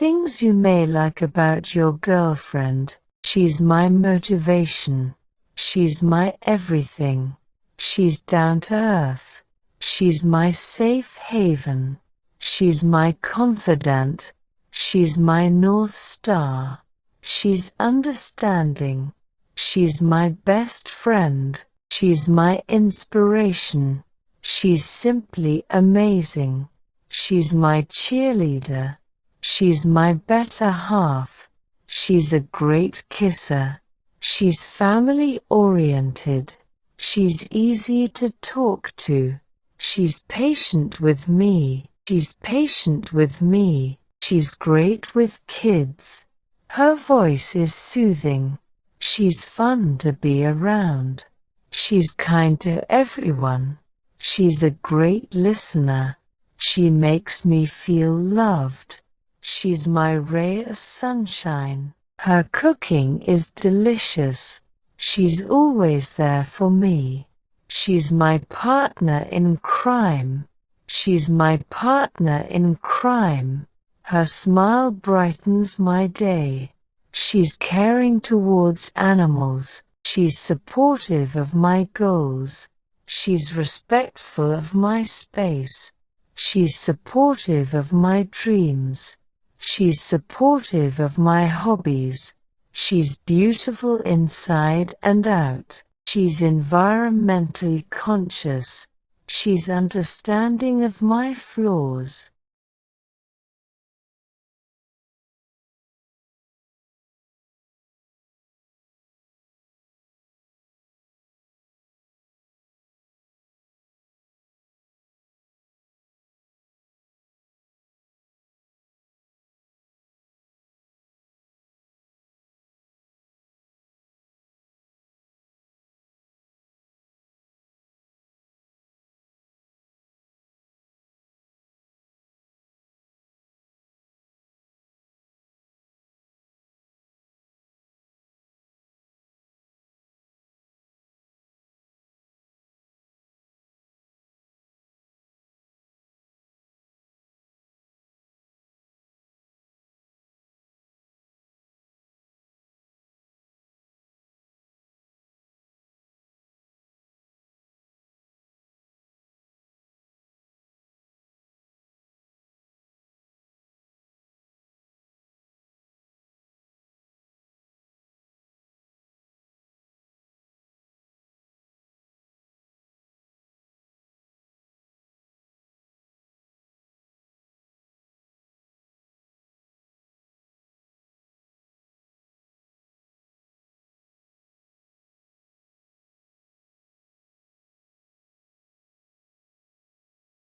things you may like about your girlfriend. She's my motivation. She's my everything. She's down to earth. She's my safe haven. She's my confidant. She's my North Star. She's understanding. She's my best friend. She's my inspiration. She's simply amazing. She's my cheerleader. She's my better half. She's a great kisser. She's family-oriented. She's easy to talk to. She's patient with me. She's patient with me. She's great with kids. Her voice is soothing. She's fun to be around. She's kind to everyone. She's a great listener. She makes me feel loved. She's my ray of sunshine. Her cooking is delicious. She's always there for me. She's my partner in crime. She's my partner in crime. Her smile brightens my day. She's caring towards animals. She's supportive of my goals. She's respectful of my space. She's supportive of my dreams. She's supportive of my hobbies. She's beautiful inside and out. She's environmentally conscious. She's understanding of my flaws.